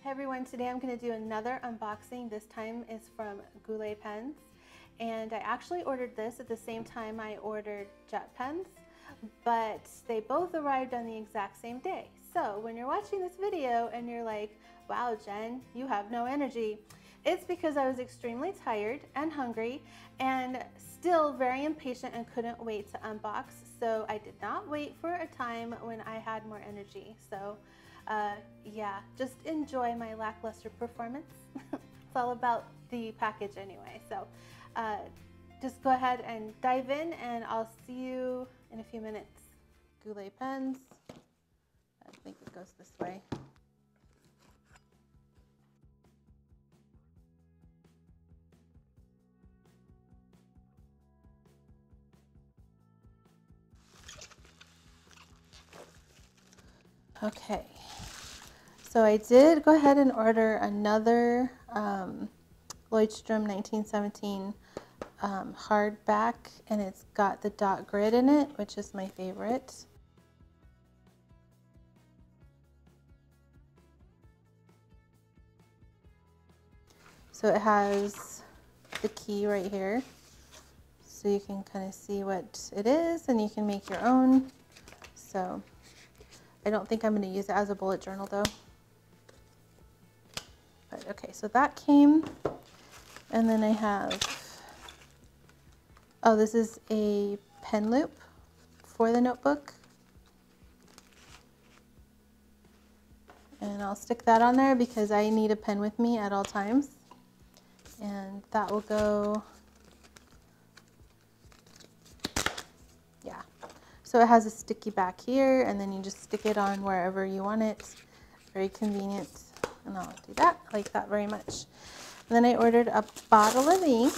Hey everyone, today I'm going to do another unboxing. This time is from Goulet pens, and I actually ordered this at the same time I ordered jet pens, but they both arrived on the exact same day. So when you're watching this video and you're like, wow Jen, you have no energy, it's because I was extremely tired and hungry and still very impatient and couldn't wait to unbox. So I did not wait for a time when I had more energy. So yeah, just enjoy my lackluster performance. It's all about the package anyway. So just go ahead and dive in, and I'll see you in a few minutes. Goulet pens. I think it goes this way. Okay. So I did go ahead and order another Lloydstrom 1917 hardback, and it's got the dot grid in it, which is my favorite. So it has the key right here, so you can kind of see what it is and you can make your own. So I don't think I'm going to use it as a bullet journal though. But okay, so that came, and then I have, oh, this is a pen loop for the notebook. And I'll stick that on there because I need a pen with me at all times. And that will go, yeah. So it has a sticky back here, and then you just stick it on wherever you want it. Very convenient. And I'll do that, I like that very much. And then I ordered a bottle of ink.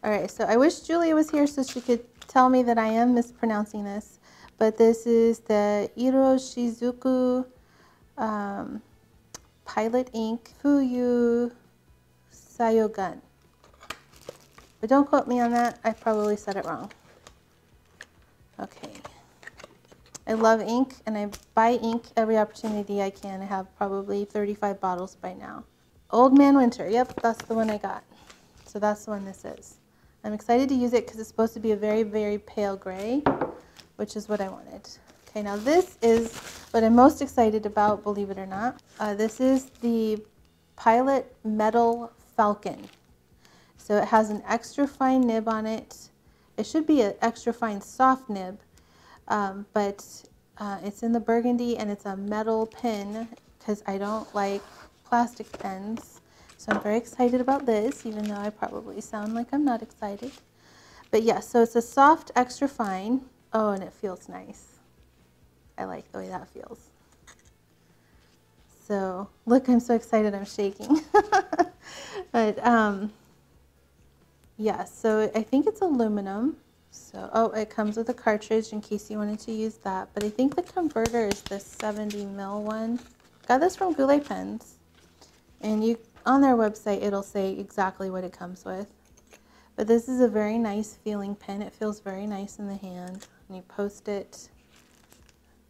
Alright, so I wish Julia was here so she could tell me that I am mispronouncing this. But this is the Iroshizuku Pilot Ink Fuyu Sayogun. But don't quote me on that, I probably said it wrong. Okay. I love ink, and I buy ink every opportunity I can. I have probably 35 bottles by now. Old Man Winter, yep, that's the one I got. So that's the one this is. I'm excited to use it because it's supposed to be a very, very pale gray, which is what I wanted. Okay, now this is what I'm most excited about, believe it or not. This is the Pilot Metal Falcon. So it has an extra fine nib on it. It should be an extra fine soft nib, but it's in the burgundy, and it's a metal pen because I don't like plastic pens. So I'm very excited about this, even though I probably sound like I'm not excited. But yeah, so it's a soft extra fine. Oh, and it feels nice. I like the way that feels. So look, I'm so excited I'm shaking. But yeah, so I think it's aluminum. So, oh, it comes with a cartridge in case you wanted to use that. But I think the converter is the 70 mil one. Got this from Goulet pens. And you, on their website, it'll say exactly what it comes with. But this is a very nice feeling pen. It feels very nice in the hand. And you post it,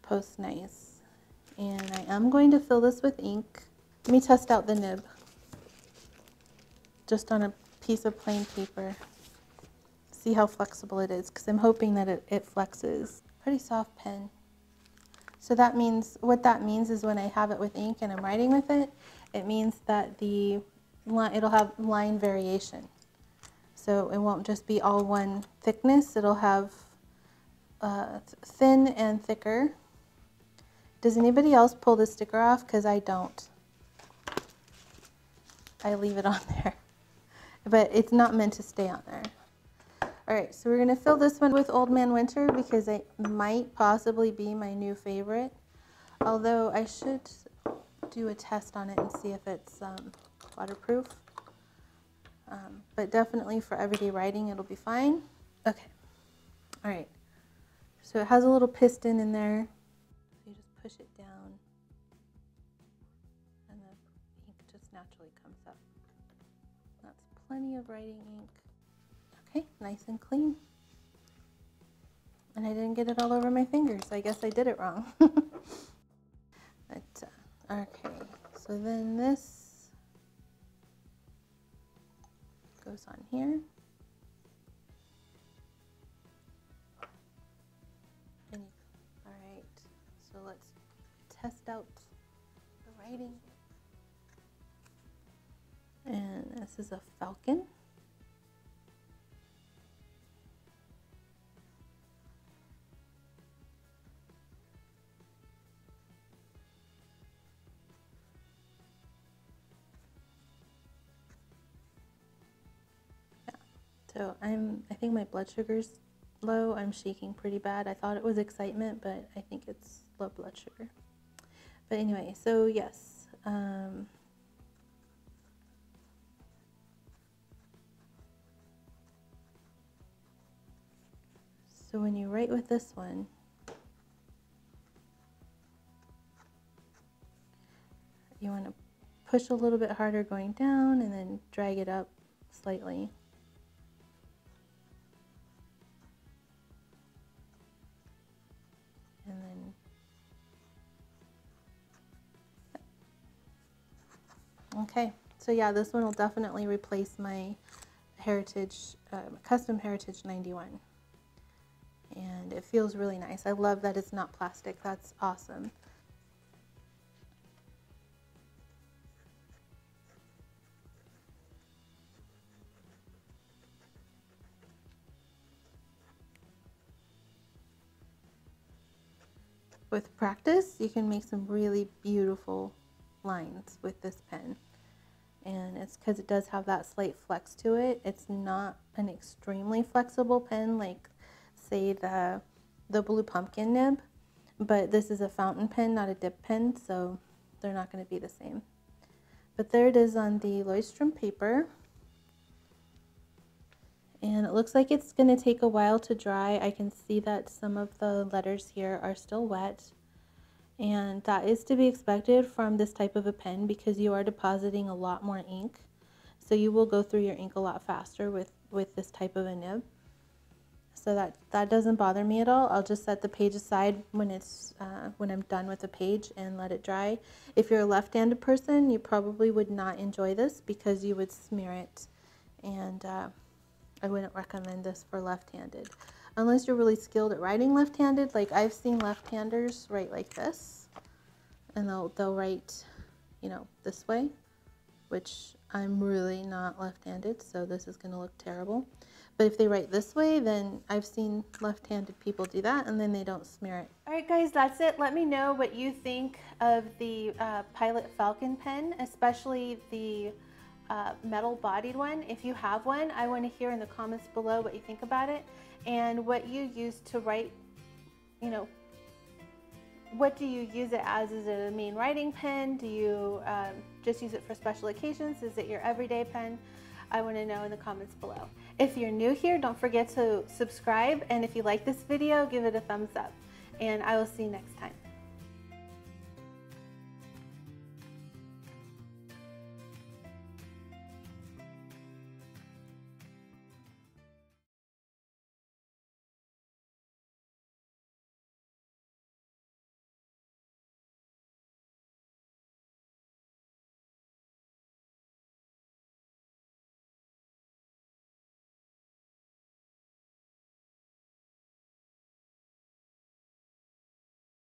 post nice. And I am going to fill this with ink. Let me test out the nib. Just on a piece of plain paper. See how flexible it is, because I'm hoping that it flexes. Pretty soft pen. So that means, what that means is when I have it with ink and I'm writing with it, it means that it'll have line variation. So it won't just be all one thickness, it'll have thin and thicker. Does anybody else pull the sticker off? Because I don't. I leave it on there. But it's not meant to stay on there. Alright, so we're going to fill this one with Old Man Winter because it might possibly be my new favorite. Although I should do a test on it and see if it's waterproof. But definitely for everyday writing it'll be fine. Okay. Alright. So it has a little piston in there. So you just push it down and the ink just naturally comes up. That's plenty of writing ink. Okay, nice and clean. And I didn't get it all over my fingers. I guess I did it wrong. But, okay, so then this goes on here. All right, so let's test out the writing. And this is a falcon. So I think my blood sugar's low. I'm shaking pretty bad. I thought it was excitement, but I think it's low blood sugar. But anyway, so yes. So when you write with this one, you want to push a little bit harder going down and then drag it up slightly. And then, okay, so yeah, this one will definitely replace my Heritage, Custom Heritage 91. And it feels really nice. I love that it's not plastic. That's awesome. With practice, you can make some really beautiful lines with this pen. And it's because it does have that slight flex to it. It's not an extremely flexible pen like, say, the Blue Pumpkin nib, but this is a fountain pen, not a dip pen, so they're not going to be the same. But there it is on the Leuchtturm paper. And it looks like it's going to take a while to dry. I can see that some of the letters here are still wet. And that is to be expected from this type of a pen because you are depositing a lot more ink. So you will go through your ink a lot faster with this type of a nib. So that doesn't bother me at all. I'll just set the page aside when I'm done with the page and let it dry. If you're a left-handed person, you probably would not enjoy this because you would smear it. And I wouldn't recommend this for left-handed. Unless you're really skilled at writing left-handed. Like I've seen left-handers write like this. And they'll write, you know, this way. Which I'm really not left-handed, so this is going to look terrible. But if they write this way, then I've seen left-handed people do that, and then they don't smear it. All right, guys, that's it. Let me know what you think of the Pilot Falcon pen, especially the metal-bodied one. If you have one, I want to hear in the comments below what you think about it and what you use to write, you know, what do you use it as? Is it a main writing pen? Do you just use it for special occasions? Is it your everyday pen? I want to know in the comments below. If you're new here, don't forget to subscribe. And if you like this video, give it a thumbs up. And I will see you next time.